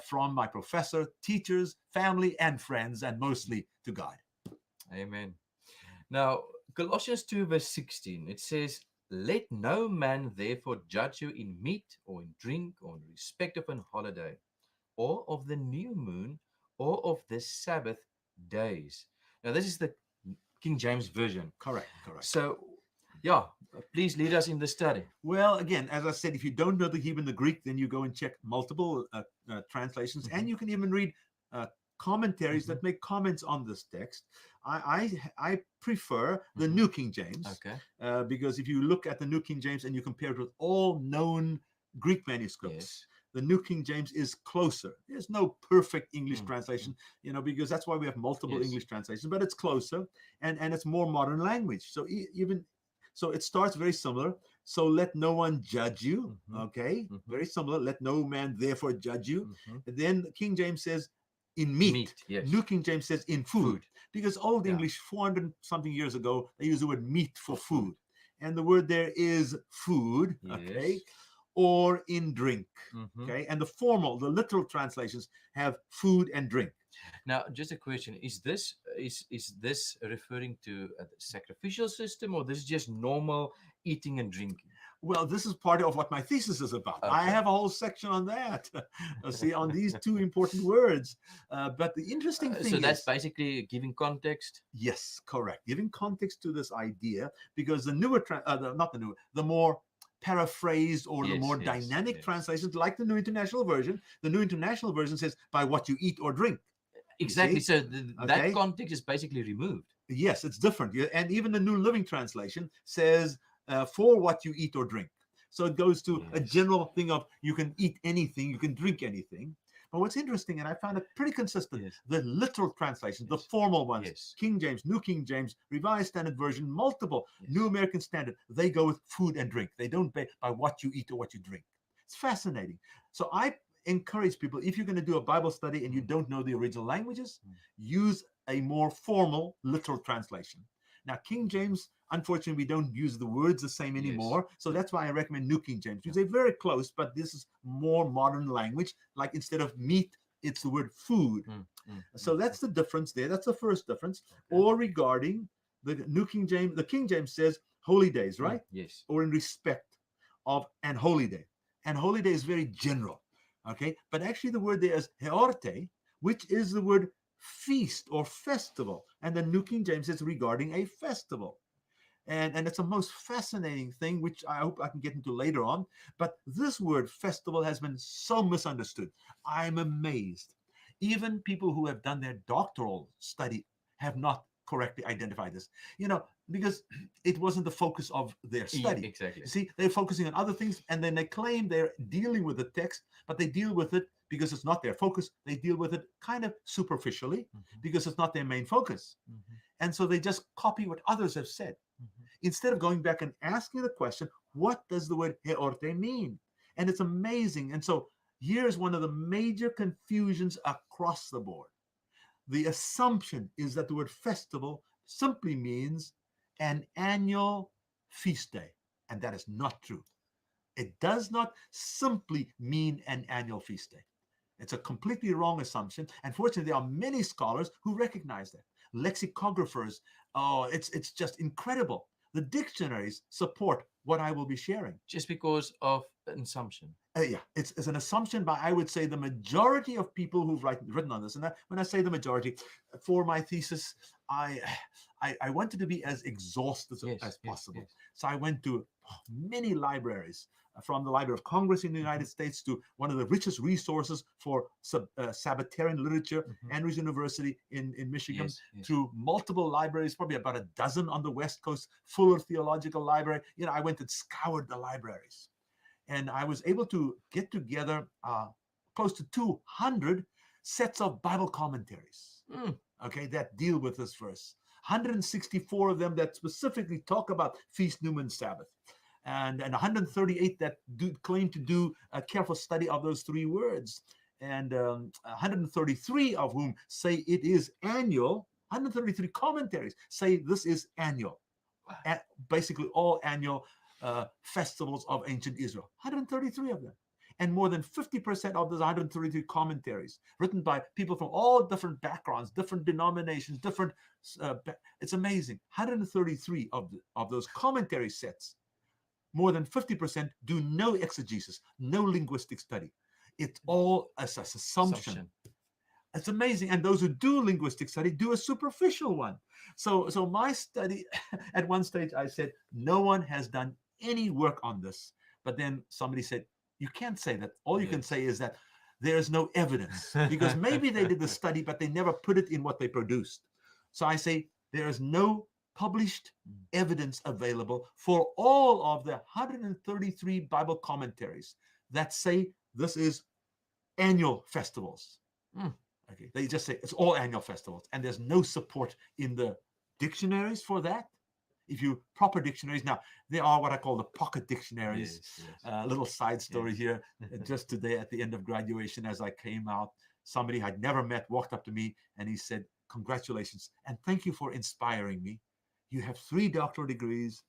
from my professor, teachers, family, and friends, and mostly to God. Amen. Now, Colossians 2 verse 16, it says, let no man therefore judge you in meat or in drink or in respect of an holiday or of the new moon or of the Sabbath days. Now, this is the King James Version. Correct. So, Yeah, please lead us in the study. Well, again, as I said, if you don't know the Hebrew and the Greek, then you go and check multiple translations, and you can even read commentaries that make comments on this text. I prefer the New King James, because if you look at the New King James and you compare it with all known Greek manuscripts, the New King James is closer. There's no perfect English translation, because that's why we have multiple English translations, but it's closer and it's more modern language. So so it starts very similar. So let no one judge you. Okay. Very similar. Let no man therefore judge you. And then King James says in meat. New King James says in food. Because Old English 400 something years ago, they use the word meat for food. And the word there is food. Okay. Or in drink. Okay. And the literal translations have food and drink. Now, just a question: is this referring to a sacrificial system, or this is just normal eating and drinking? Well, this is part of what my thesis is about. I have a whole section on that. See, on these two important words. But the interesting thing so that's basically giving context. Yes, correct. Giving context to this idea, because the newer, the more paraphrased or the more dynamic translations, like the New International Version. The New International Version says by what you eat or drink. Exactly. So that context is basically removed. Yes, it's different. And even the New Living Translation says for what you eat or drink. So it goes to a general thing of you can eat anything, you can drink anything. But what's interesting, and I found it pretty consistent, the literal translations, the formal ones, King James, New King James, Revised Standard Version, multiple, New American Standard, they go with food and drink. They don't by what you eat or what you drink. It's fascinating. So I encourage people, if you're going to do a Bible study and you don't know the original languages, use a more formal literal translation. Now, King James, unfortunately, we don't use the words the same anymore. So that's why I recommend New King James. They're very close, but this is more modern language. Like instead of meat, it's the word food. So that's the difference there. That's the first difference. Or regarding the New King James, the King James says holy days, right? Yes. Or in respect of an holy day. And holy day is very general. Okay, but actually the word there is heorte, which is the word feast or festival. And the New King James is regarding a festival. And it's a most fascinating thing, which I hope I can get into later on. But this word festival has been so misunderstood. I'm amazed. Even people who have done their doctoral study have not correctly identified this, because it wasn't the focus of their study. Exactly. See, they're focusing on other things, and then they claim they're dealing with the text, but they deal with it because it's not their focus. They deal with it kind of superficially because it's not their main focus. And so they just copy what others have said. Instead of going back and asking the question, what does the word heorte mean? And it's amazing. And so here's one of the major confusions across the board. The assumption is that the word festival simply means an annual feast day, and that is not true. It does not simply mean an annual feast day. It's a completely wrong assumption. And fortunately, there are many scholars who recognize that. Lexicographers, it's just incredible. The dictionaries support what I will be sharing. Just because of an assumption. It's an assumption by, I would say, the majority of people who've written on this. And when I say the majority, for my thesis, I wanted to be as exhaustive as possible. So I went to many libraries, from the Library of Congress in the United States to one of the richest resources for Sabbatarian literature, Andrews University in Michigan, through multiple libraries, probably about a dozen on the West Coast, Fuller Theological Library. I went and scoured the libraries. And I was able to get together close to 200 sets of Bible commentaries, that deal with this verse. 164 of them that specifically talk about Feast, New Moon, Sabbath. And 138 that claim to do a careful study of those three words. And 133 of whom say it is annual. 133 commentaries say this is annual. Basically all annual festivals of ancient Israel. 133 of them. And more than 50% of those 133 commentaries written by people from all different backgrounds, different denominations, it's amazing. 133 of those commentary sets, more than 50% do no exegesis, no linguistic study. It's all an assumption. It's amazing. And those who do linguistic study do a superficial one. So my study, at one stage, I said, no one has done any work on this. But then somebody said, you can't say that. All you can say is that there's no evidence, because maybe they did the study, but they never put it in what they produced. So I say, there is no published evidence available for all of the 133 Bible commentaries that say this is annual festivals. Okay, they just say it's all annual festivals, and there's no support in the dictionaries for that. If you proper dictionaries, now there are what I call the pocket dictionaries. Little side story here. Just today at the end of graduation, as I came out, somebody I'd never met walked up to me and he said, congratulations and thank you for inspiring me. You have 3 doctoral degrees.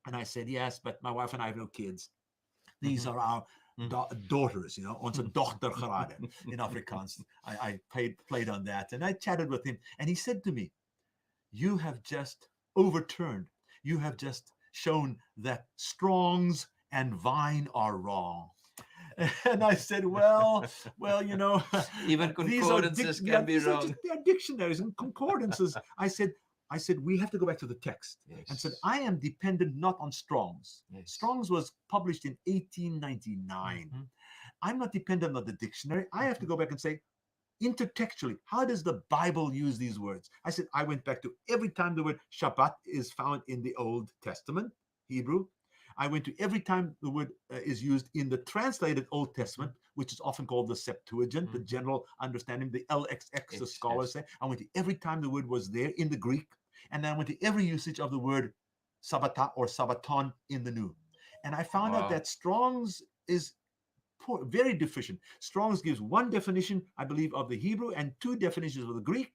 And I said, yes, but my wife and I have no kids. These are our daughters, onze dochter geraden in Afrikaans. I played on that, and I chatted with him, and he said to me, you have just overturned, you have just shown that Strong's and Vine are wrong. And I said, well, even concordances can be wrong. They are dictionaries and concordances. I said, we have to go back to the text. And said, I am dependent not on Strong's. Strong's was published in 1899. I'm not dependent on the dictionary. I have to go back and say, intertextually, how does the Bible use these words? I said, I went back to every time the word Shabbat is found in the Old Testament, Hebrew. I went to every time the word is used in the translated Old Testament, which is often called the Septuagint, the general understanding, the LXX, the scholars say. I went to every time the word was there in the Greek, and then I went to every usage of the word Sabbata or Sabbaton in the New. And I found out that Strong's is poor, very deficient. Strong's gives 1 definition, I believe, of the Hebrew and 2 definitions of the Greek.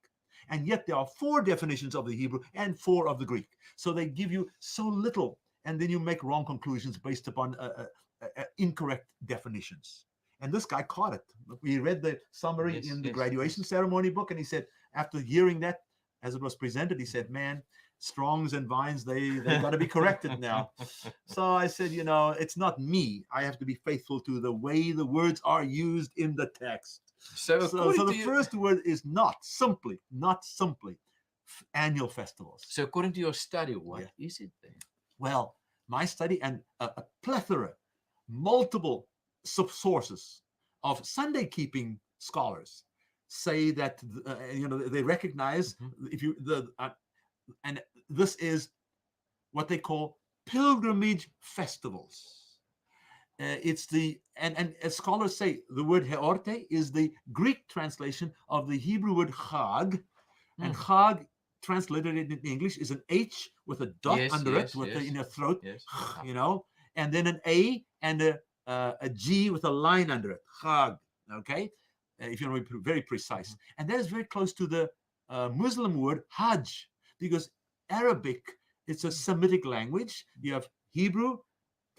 And yet there are 4 definitions of the Hebrew and 4 of the Greek. So they give you so little, and then you make wrong conclusions based upon incorrect definitions. And this guy caught it. We read the summary in the graduation ceremony book, and he said, after hearing that, as it was presented, he said, man, Strong's and Vines, they got to be corrected now. So I said, it's not me. I have to be faithful to the way the words are used in the text. So the first word is not simply annual festivals. So according to your study, what is it then? Well, my study and a plethora, multiple sources of Sunday keeping scholars say that they recognize and this is what they call pilgrimage festivals. It's and as scholars say, the word heorte is the Greek translation of the Hebrew word chag, and chag translated in English is an H with a dot under it, in your throat, and then an A and a G with a line under it, chag. Okay, if you want to be very precise, and that is very close to the Muslim word hajj, because Arabic, it's a Semitic language. You have Hebrew,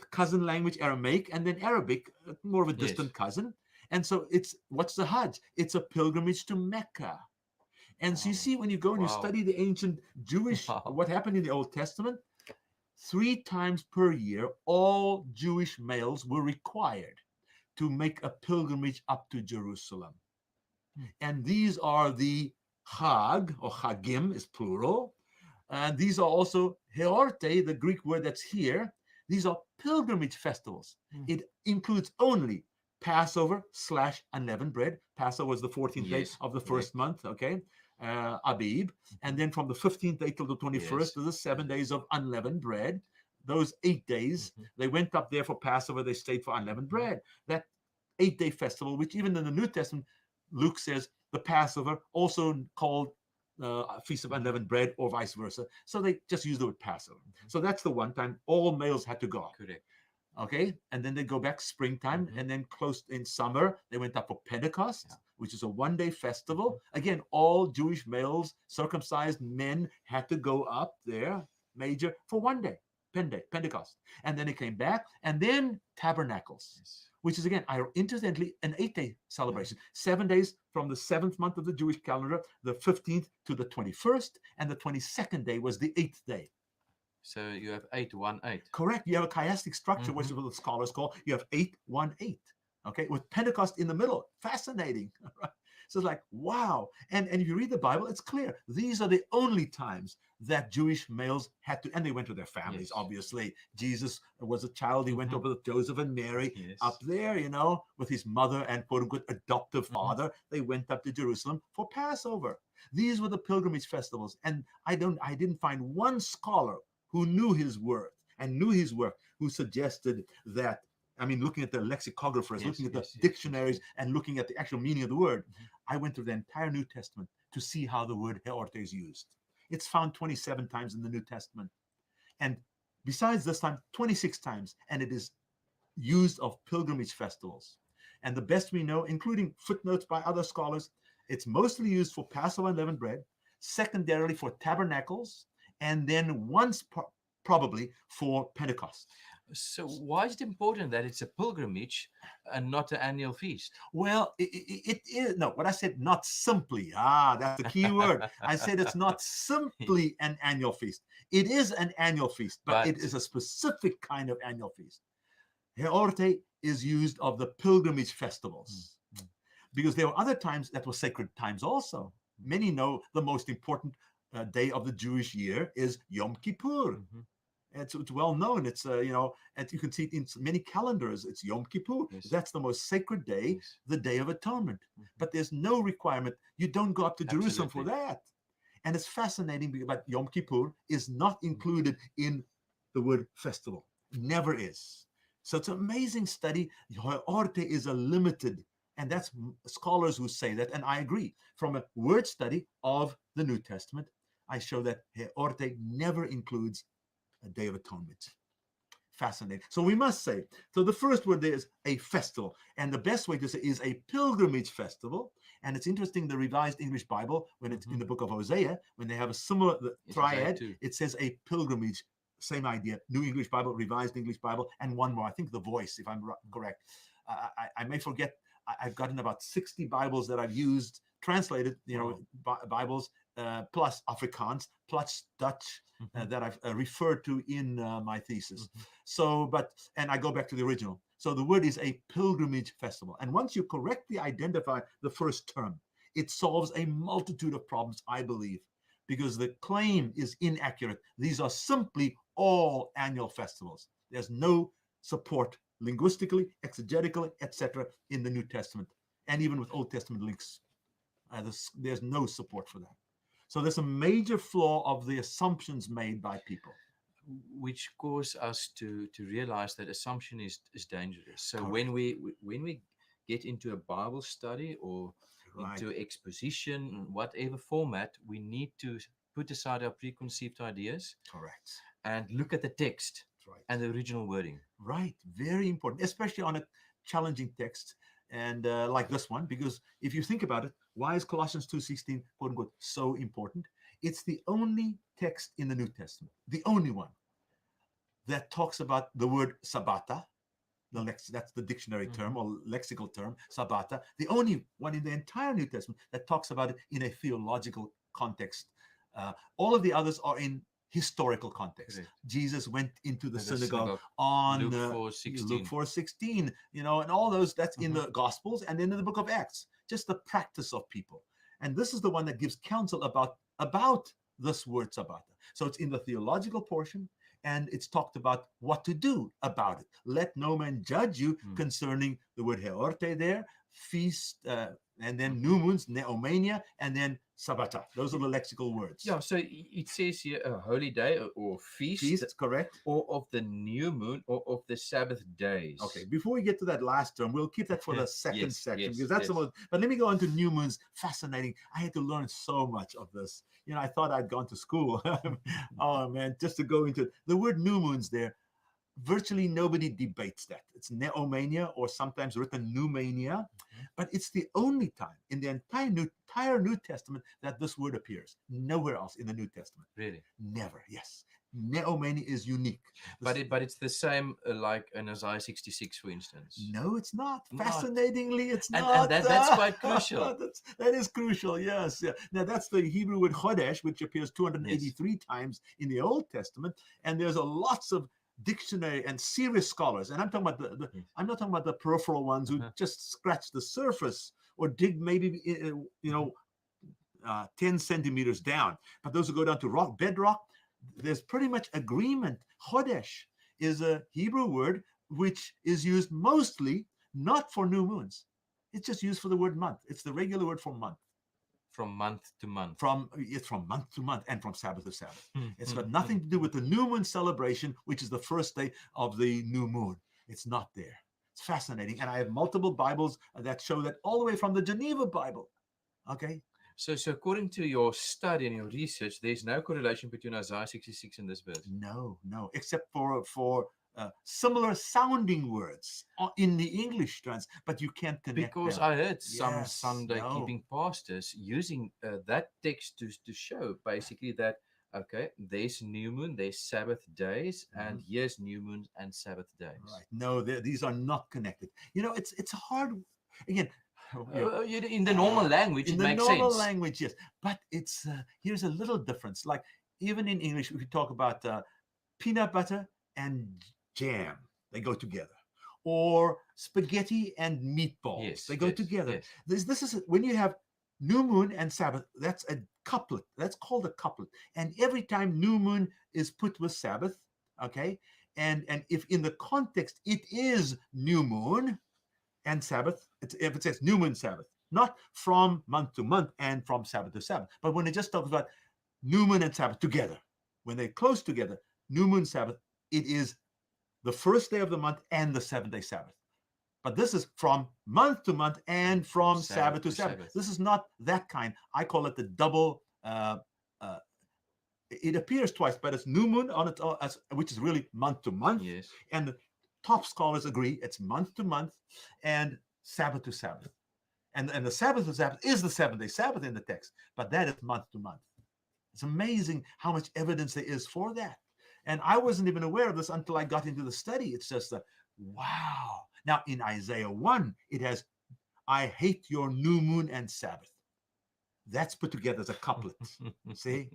cousin language Aramaic, and then Arabic, more of a distant cousin. And so what's the Hajj? It's a pilgrimage to Mecca. And so you see, when you go and you study the ancient Jewish, what happened in the Old Testament, 3 times per year, all Jewish males were required to make a pilgrimage up to Jerusalem. And these are the Chag, or Chagim is plural. And these are also Heorte, the Greek word that's here. These are pilgrimage festivals. It includes only Passover / unleavened bread. Passover is the 14th day of the first month, okay? Abib. And then from the 15th day till the 21st, to the 7 days of unleavened bread. Those 8 days, they went up there for Passover, they stayed for unleavened bread. That 8-day festival, which even in the New Testament, Luke says the Passover, also called Feast of Unleavened Bread, or vice versa. So they just use the word Passover. So that's the one time all males had to go. Correct. Okay, and then they go back springtime, and then close in summer, they went up for Pentecost, which is a 1-day festival. Again, all Jewish males, circumcised men, had to go up there, major, for 1 day, Pentecost. And then they came back, and then Tabernacles, which is, again, incidentally, an 8-day celebration. 7 days from the 7th month of the Jewish calendar, the 15th to the 21st, and the 22nd day was the 8th day. So you have 8-1-8. Correct. You have a chiastic structure, which is what the scholars call, you have 8-1-8. Okay, with Pentecost in the middle. Fascinating. So it's like, wow. And if you read the Bible, it's clear. These are the only times that Jewish males had to, and they went to their families, Yes. obviously. Jesus was a child. He went Mhm. over with Joseph and Mary Yes. up there, with his mother and quote unquote adoptive Mhm. father. They went up to Jerusalem for Passover. These were the pilgrimage festivals. And I didn't find one scholar who knew his worth and knew his work who suggested that. I mean, looking at the lexicographers, Yes, looking at the yes, yes, dictionaries, yes. and looking at the actual meaning of the word, Mhm. I went through the entire New Testament to see how the word heorte is used. It's found 27 times in the New Testament. And besides this time, 26 times. And it is used of pilgrimage festivals. And the best we know, including footnotes by other scholars, it's mostly used for Passover and leavened bread, secondarily for tabernacles, and then once probably for Pentecost. So why is it important that it's a pilgrimage and not an annual feast? Well, it is, no, what I said, not simply. That's the key word. I said it's not simply an annual feast. It is an annual feast, but it is a specific kind of annual feast. Heorte is used of the pilgrimage festivals because there were other times that were sacred times also. Many know the most important day of the Jewish year is Yom Kippur. Mhm. It's well known. It's and you can see it in many calendars. It's Yom Kippur. Yes. That's the most sacred day, Yes. the Day of Atonement. Mhm. But there's no requirement. You don't go up to Jerusalem for Absolutely. that. And it's fascinating because Yom Kippur is not included in the word festival. Never is. So it's an amazing study. Heorte is a limited, and that's scholars who say that, and I agree. From a word study of the New Testament, I show that Heorte never includes a Day of Atonement. Fascinating. So we must say, so the first word there is a festival. And the best way to say is a pilgrimage festival. And it's interesting, the Revised English Bible, when it's in the book of Hosea, when they have a similar triad, it says a pilgrimage. Same idea. New English Bible, Revised English Bible, and one more. I think the Voice, if I'm correct. I may forget. I've gotten about 60 Bibles that I've used, translated, Bibles, plus Afrikaans, plus Dutch, that I've referred to in my thesis. So, and I go back to the original. So the word is a pilgrimage festival. And once you correctly identify the first term, it solves a multitude of problems, I believe, because the claim is inaccurate. These are simply all annual festivals. There's no support linguistically, exegetically, etc. in the New Testament. And even with Old Testament links, there's no support for that. So there's a major flaw of the assumptions made by people, which cause us to realize that assumption is dangerous. So Correct. when we get into a Bible study or into exposition, whatever format, we need to put aside our preconceived ideas. Correct. And look at the text and the original wording. Right. Very important, especially on a challenging text and like this one, because if you think about it, why is Colossians 2:16 quote unquote so important? It's the only text in the New Testament, the only one that talks about the word sabbata. That's the dictionary term or lexical term, sabbata. The only one in the entire New Testament that talks about it in a theological context. All of the others are in historical context. Correct. Jesus went into the synagogue on Luke 4:16, and all those, that's in the Gospels and then in the book of Acts, just the practice of people. And this is the one that gives counsel about this word sabbata. So it's in the theological portion, and it's talked about what to do about it. Let no man judge you concerning the word heorte there, feast, and then new moons, neomania, and then sabbata. Those are the lexical words. Yeah, so it says here a holy day or feast. Feast, correct. Or of the new moon or of the Sabbath days. Okay, before we get to that last term, we'll keep that for the second section, because that's the most, but let me go on to new moons. Fascinating. I had to learn so much of this. I thought I'd gone to school. Oh man, just to go into the word new moons there. Virtually nobody debates that. It's neomania, or sometimes written pneumania, but it's the only time in the entire New Testament that this word appears. Nowhere else in the New Testament. Really? Never. Yes. Neomania is unique. But it's the same like in Isaiah 66, for instance. No, it's not. Fascinatingly, it's not. And that's quite crucial. That is crucial, yes. Yeah. Now, that's the Hebrew word chodesh, which appears 283 times in the Old Testament, and there's lots of dictionary and serious scholars, and I'm talking about I'm not talking about the peripheral ones who just scratch the surface or dig maybe 10 centimeters down. But those who go down to bedrock, there's pretty much agreement. Chodesh is a Hebrew word which is used mostly not for new moons. It's just used for the word month. It's the regular word for month. From month to month. It's from month to month and from Sabbath to Sabbath. It's got nothing to do with the new moon celebration, which is the first day of the new moon. It's not there. It's fascinating. And I have multiple Bibles that show that all the way from the Geneva Bible. Okay. So according to your study and your research, there's no correlation between Isaiah 66 and this verse. No, except for similar sounding words in the English trans, but you can't connect because them. I heard some Sunday keeping pastors using that text to show basically that, okay, there's new moon, there's Sabbath days, and here's new moon and Sabbath days. Right. No, these are not connected. It's hard. Again, in the normal language, it makes sense. In the normal language, yes. But it's here's a little difference. Like even in English, we could talk about peanut butter and jam. They go together. Or spaghetti and meatballs. Yes, they go together. Yes. This is when you have new moon and Sabbath. That's a couplet. That's called a couplet. And every time new moon is put with Sabbath, okay, and if in the context it is new moon and Sabbath, if it says new moon Sabbath, not from month to month and from Sabbath to Sabbath, but when it just talks about new moon and Sabbath together, when they're close together, new moon Sabbath, it is the first day of the month and the 7th day Sabbath. But this is from month to month and from Sabbath to Sabbath. This is not that kind. I call it the double. It appears twice, but it's new moon on its own, which is really month to month. Yes. And the top scholars agree it's month to month and Sabbath to Sabbath. And the Sabbath to Sabbath is the 7th day Sabbath in the text, but that is month to month. It's amazing how much evidence there is for that. And I wasn't even aware of this until I got into the study. It's just wow. Now in Isaiah 1, it has, I hate your new moon and Sabbath. That's put together as a couplet. See?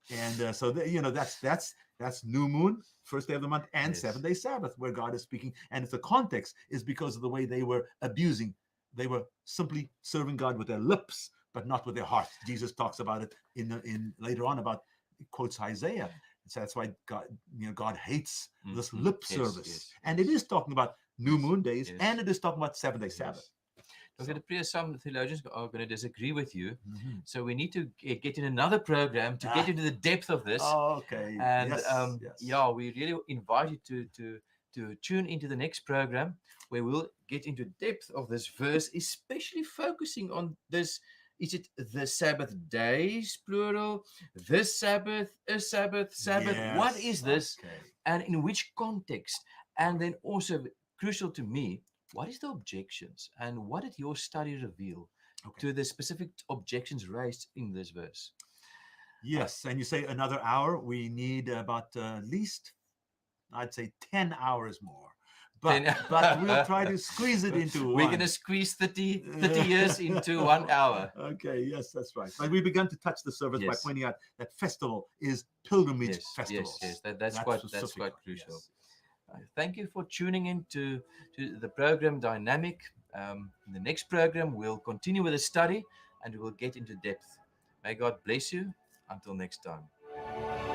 And so that's new moon, first day of the month, and 7th day Sabbath, where God is speaking. And if the context is because of the way they were abusing, they were simply serving God with their lips, but not with their hearts. Jesus talks about it in later on about, quotes Isaiah. So that's why God hates this lip service. Yes. And it is talking about new moon days, and it is talking about 7th day Sabbath. Okay, some theologians are going to disagree with you. So we need to get in another program to get into the depth of this. Oh, okay. And we really invite you to tune into the next program where we'll get into depth of this verse, especially focusing on this. Is it the Sabbath days, plural? This Sabbath, a Sabbath, Sabbath? Yes. What is this? Okay. And in which context? And then also, crucial to me, what is the objections? And what did your study reveal to the specific objections raised in this verse? Yes, and you say another hour. We need about at least, I'd say, 10 hours more. But we'll try to squeeze it into one. We're going to squeeze 30 years into 1 hour. Okay, yes, that's right. But we began to touch the surface by pointing out that festival is pilgrimage festivals. Yes. That's quite crucial. Yes. Thank you for tuning in to the program Dynamic. In the next program, we'll continue with the study and we will get into depth. May God bless you. Until next time.